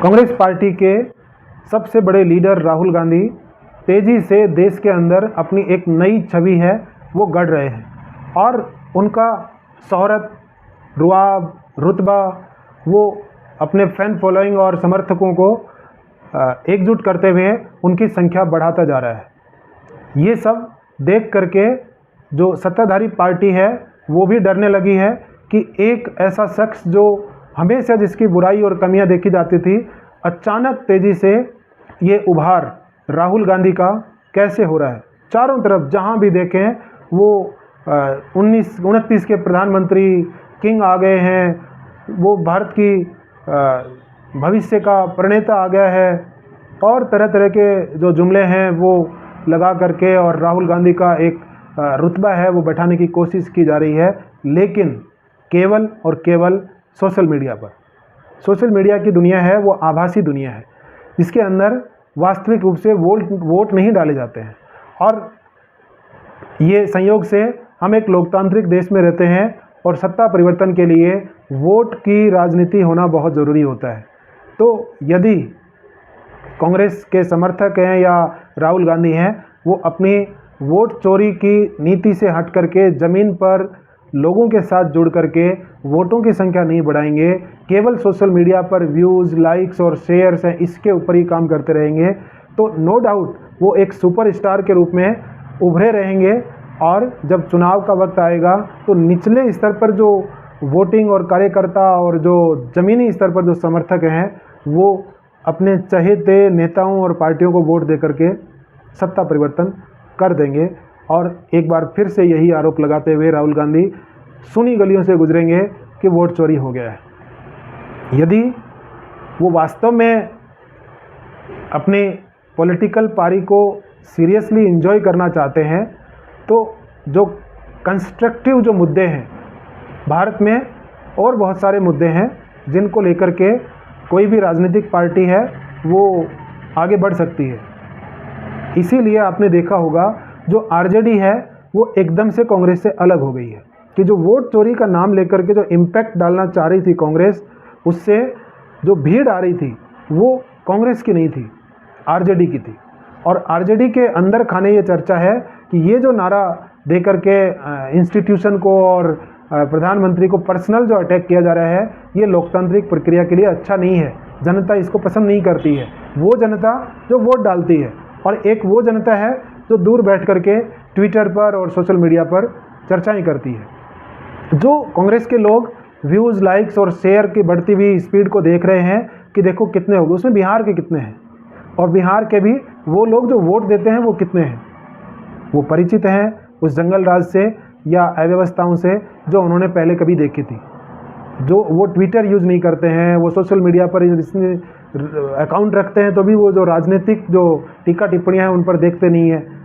Congress party के सबसे बड़े लीडर राहुल गांधी तेज़ी से देश के अंदर अपनी एक नई छवि है वो गढ़ रहे हैं और उनका शोहरत, रुआब, रुतबा वो अपने फैन फॉलोइंग और समर्थकों को एकजुट करते हुए उनकी संख्या बढ़ाता जा रहा है। ये सब देख करके जो सत्ताधारी पार्टी है वो भी डरने लगी है कि एक ऐसा शख्स जो हमेशा जिसकी बुराई और कमियां देखी जाती थी, अचानक तेज़ी से ये उभार राहुल गांधी का कैसे हो रहा है। चारों तरफ जहां भी देखें वो 29 के प्रधानमंत्री किंग आ गए हैं, वो भारत की भविष्य का प्रणेता आ गया है और तरह तरह के जो जुमले हैं वो लगा करके और राहुल गांधी का एक रुतबा है वो बैठाने की कोशिश की जा रही है, लेकिन केवल और केवल सोशल मीडिया पर। सोशल मीडिया की दुनिया है वो आभासी दुनिया है जिसके अंदर वास्तविक रूप से वोट नहीं डाले जाते हैं। और ये संयोग से हम एक लोकतांत्रिक देश में रहते हैं और सत्ता परिवर्तन के लिए वोट की राजनीति होना बहुत ज़रूरी होता है। तो यदि कांग्रेस के समर्थक हैं या राहुल गांधी हैं, वो अपनी वोट चोरी की नीति से हट करके ज़मीन पर लोगों के साथ जुड़ करके वोटों की संख्या नहीं बढ़ाएंगे, केवल सोशल मीडिया पर व्यूज़, लाइक्स और शेयर्स हैं इसके ऊपर ही काम करते रहेंगे, तो नो डाउट वो एक सुपरस्टार के रूप में उभरे रहेंगे। और जब चुनाव का वक्त आएगा तो निचले स्तर पर जो वोटिंग और कार्यकर्ता और जो ज़मीनी स्तर पर जो समर्थक हैं वो अपने चहेते नेताओं और पार्टियों को वोट दे करके सत्ता परिवर्तन कर देंगे। और एक बार फिर से यही आरोप लगाते हुए राहुल गांधी सुनी गलियों से गुजरेंगे कि वोट चोरी हो गया है। यदि वो वास्तव में अपने पॉलिटिकल पारी को सीरियसली एंजॉय करना चाहते हैं तो जो कंस्ट्रक्टिव जो मुद्दे हैं भारत में, और बहुत सारे मुद्दे हैं जिनको लेकर के कोई भी राजनीतिक पार्टी है वो आगे बढ़ सकती है। इसीलिए आपने देखा होगा जो आरजेडी है वो एकदम से कांग्रेस से अलग हो गई है कि जो वोट चोरी का नाम लेकर के जो इम्पैक्ट डालना चाह रही थी कांग्रेस, उससे जो भीड़ आ रही थी वो कांग्रेस की नहीं थी, आरजेडी की थी। और आरजेडी के अंदर खाने ये चर्चा है कि ये जो नारा दे करके इंस्टीट्यूशन को और प्रधानमंत्री को पर्सनल जो अटैक किया जा रहा है ये लोकतांत्रिक प्रक्रिया के लिए अच्छा नहीं है, जनता इसको पसंद नहीं करती है। वो जनता जो वोट डालती है और एक वो जनता है जो दूर बैठ करके ट्विटर पर और सोशल मीडिया पर चर्चाएं करती है। जो कांग्रेस के लोग व्यूज़, लाइक्स और शेयर की बढ़ती हुई स्पीड को देख रहे हैं कि देखो कितने हो गए, उसमें बिहार के कितने हैं और बिहार के भी वो लोग जो वोट देते हैं वो कितने हैं, वो परिचित हैं उस जंगल राज से या अव्यवस्थाओं से जो उन्होंने पहले कभी देखी थी। जो वो ट्विटर यूज़ नहीं करते हैं, वो सोशल मीडिया पर अकाउंट रखते हैं तो भी वो जो राजनीतिक जो टीका टिप्पणियाँ हैं उन पर देखते नहीं हैं।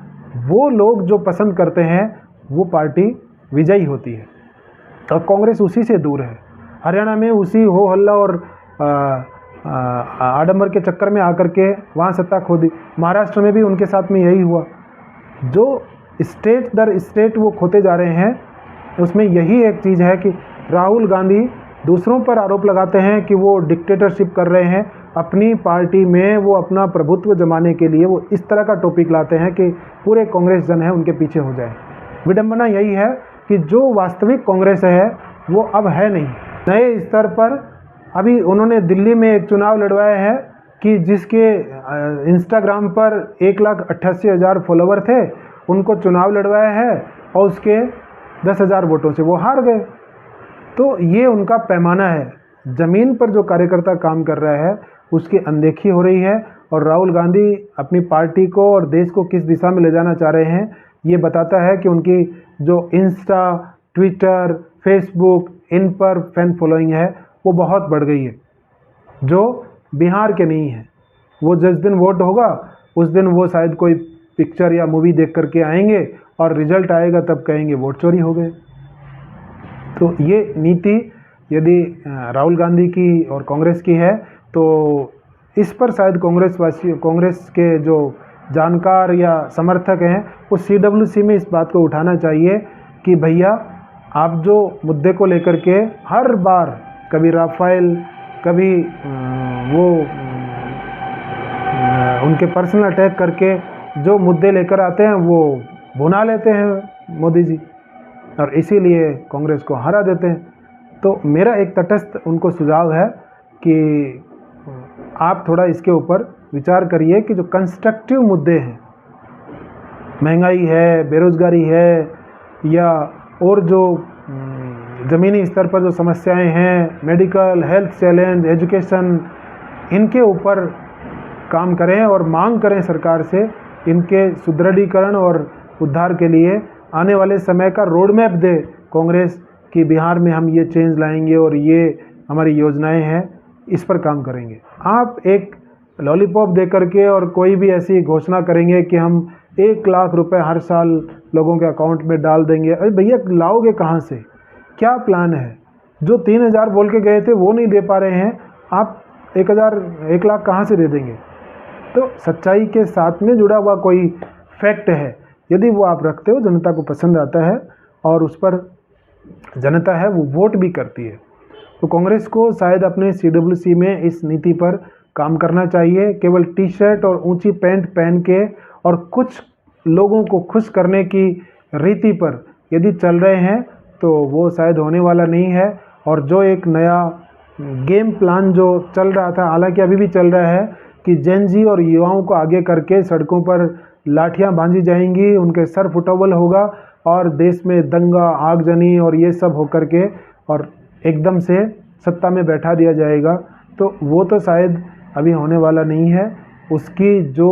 वो लोग जो पसंद करते हैं वो पार्टी विजयी होती है और कांग्रेस उसी से दूर है। हरियाणा में उसी हो हल्ला और आडंबर के चक्कर में आकर के वहाँ सत्ता खो दी। महाराष्ट्र में भी उनके साथ में यही हुआ। जो स्टेट दर स्टेट वो खोते जा रहे हैं, उसमें यही एक चीज़ है कि राहुल गांधी दूसरों पर आरोप लगाते हैं कि वो डिक्टेटरशिप कर रहे हैं, अपनी पार्टी में वो अपना प्रभुत्व जमाने के लिए वो इस तरह का टॉपिक लाते हैं कि पूरे कांग्रेस जन है उनके पीछे हो जाए। विडंबना यही है कि जो वास्तविक कांग्रेस है वो अब है नहीं। नए स्तर पर अभी उन्होंने दिल्ली में एक चुनाव लड़वाया है कि जिसके इंस्टाग्राम पर 1,88,000 फॉलोवर थे, उनको चुनाव लड़वाया है और उसके 10,000 वोटों से वो हार गए। तो ये उनका पैमाना है। ज़मीन पर जो कार्यकर्ता काम कर रहा है उसकी अनदेखी हो रही है और राहुल गांधी अपनी पार्टी को और देश को किस दिशा में ले जाना चाह रहे हैं ये बताता है कि उनकी जो इंस्टा, ट्विटर, फेसबुक इन पर फैन फॉलोइंग है वो बहुत बढ़ गई है, जो बिहार के नहीं है। वो जिस दिन वोट होगा उस दिन वो शायद कोई पिक्चर या मूवी देख करके आएंगे और रिजल्ट आएगा तब कहेंगे वोट चोरी हो गए। तो ये नीति यदि राहुल गांधी की और कांग्रेस की है तो इस पर शायद कांग्रेस के जो जानकार या समर्थक हैं वो CWC में इस बात को उठाना चाहिए कि भैया आप जो मुद्दे को लेकर के हर बार कभी राफेल, कभी वो उनके पर्सनल अटैक करके जो मुद्दे लेकर आते हैं वो भुना लेते हैं मोदी जी, और इसीलिए कांग्रेस को हरा देते हैं। तो मेरा एक तटस्थ उनको सुझाव है कि आप थोड़ा इसके ऊपर विचार करिए कि जो कंस्ट्रक्टिव मुद्दे हैं, महंगाई है, बेरोज़गारी है, या और जो ज़मीनी स्तर पर जो समस्याएं हैं, मेडिकल, हेल्थ चैलेंज, एजुकेशन, इनके ऊपर काम करें और मांग करें सरकार से इनके सुदृढ़ीकरण और उद्धार के लिए आने वाले समय का रोड मैप दे कांग्रेस कि बिहार में हम ये चेंज लाएंगे और ये हमारी योजनाएं हैं, इस पर काम करेंगे। आप एक लॉलीपॉप दे करके और कोई भी ऐसी घोषणा करेंगे कि हम 1 लाख रुपए हर साल लोगों के अकाउंट में डाल देंगे, अरे भैया लाओगे कहाँ से? क्या प्लान है? जो 3,000 बोल के गए थे वो नहीं दे पा रहे हैं, आप 1 लाख कहाँ से दे देंगे? तो सच्चाई के साथ में जुड़ा हुआ कोई फैक्ट है, यदि वो आप रखते हो, जनता को पसंद आता है और उस पर जनता है वो वोट भी करती है। तो कांग्रेस को शायद अपने CWC में इस नीति पर काम करना चाहिए। केवल टी-शर्ट और ऊंची पैंट पहन के और कुछ लोगों को खुश करने की रीति पर यदि चल रहे हैं तो वो शायद होने वाला नहीं है। और जो एक नया गेम प्लान जो चल रहा था, हालांकि अभी भी चल रहा है, कि जेन जी और युवाओं को आगे करके सड़कों पर लाठियां बांधी जाएंगी, उनके सर फुटबॉल होगा और देश में दंगा, आगजनी और ये सब होकर के और एकदम से सत्ता में बैठा दिया जाएगा, तो वो तो शायद अभी होने वाला नहीं है। उसकी जो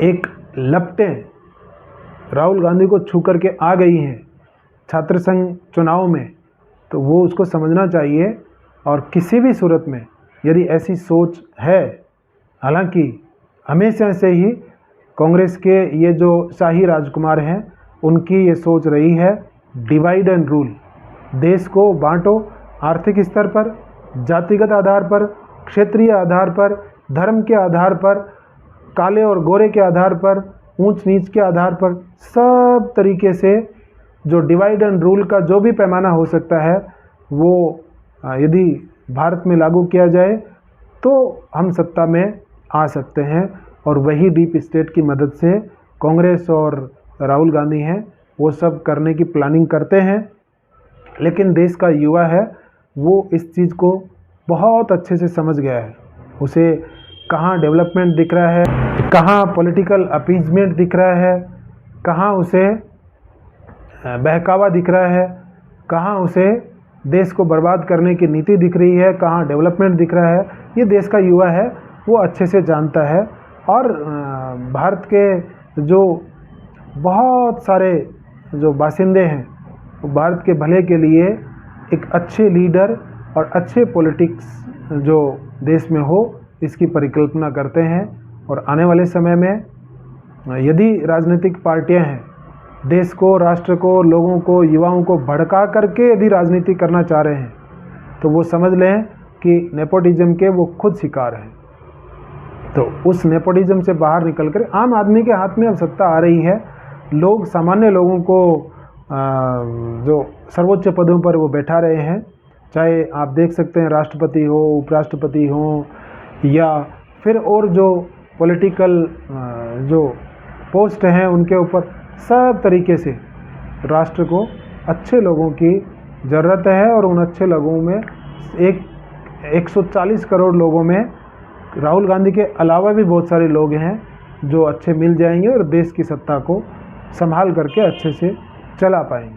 एक लपटें राहुल गांधी को छू करके आ गई हैं छात्र संघ चुनाव में, तो वो उसको समझना चाहिए। और किसी भी सूरत में यदि ऐसी सोच है, हालांकि हमेशा से ही कांग्रेस के ये जो शाही राजकुमार हैं उनकी ये सोच रही है डिवाइड एंड रूल, देश को बांटो, आर्थिक स्तर पर, जातिगत आधार पर, क्षेत्रीय आधार पर, धर्म के आधार पर, काले और गोरे के आधार पर, ऊंच नीच के आधार पर, सब तरीके से जो डिवाइड एंड रूल का जो भी पैमाना हो सकता है वो यदि भारत में लागू किया जाए तो हम सत्ता में आ सकते हैं। और वही डीप स्टेट की मदद से कांग्रेस और राहुल गांधी हैं वो सब करने की प्लानिंग करते हैं। लेकिन देश का युवा है वो इस चीज़ को बहुत अच्छे से समझ गया है। उसे कहाँ डेवलपमेंट दिख रहा है, कहाँ पॉलिटिकल अपीजमेंट दिख रहा है, कहाँ उसे बहकावा दिख रहा है, कहाँ उसे देश को बर्बाद करने की नीति दिख रही है, कहाँ डेवलपमेंट दिख रहा है। ये देश का युवा है वो अच्छे से जानता है। और भारत के जो बहुत सारे जो बासिंदे हैं वो भारत के भले के लिए एक अच्छे लीडर और अच्छे पॉलिटिक्स जो देश में हो इसकी परिकल्पना करते हैं। और आने वाले समय में यदि राजनीतिक पार्टियां हैं देश को, राष्ट्र को, लोगों को, युवाओं को भड़का करके यदि राजनीति करना चाह रहे हैं तो वो समझ लें कि नेपोटिज्म के वो खुद शिकार हैं। तो उस नेपोटिज्म से बाहर निकल कर आम आदमी के हाथ में अब सत्ता आ रही है। लोग, सामान्य लोगों को जो सर्वोच्च पदों पर वो बैठा रहे हैं, चाहे आप देख सकते हैं राष्ट्रपति हो, उपराष्ट्रपति हो, या फिर और जो पॉलिटिकल जो पोस्ट हैं उनके ऊपर, सब तरीके से राष्ट्र को अच्छे लोगों की ज़रूरत है। और उन अच्छे लोगों में 140 करोड़ लोगों में राहुल गांधी के अलावा भी बहुत सारे लोग हैं जो अच्छे मिल जाएंगे और देश की सत्ता को संभाल करके अच्छे से चला पाएंगे।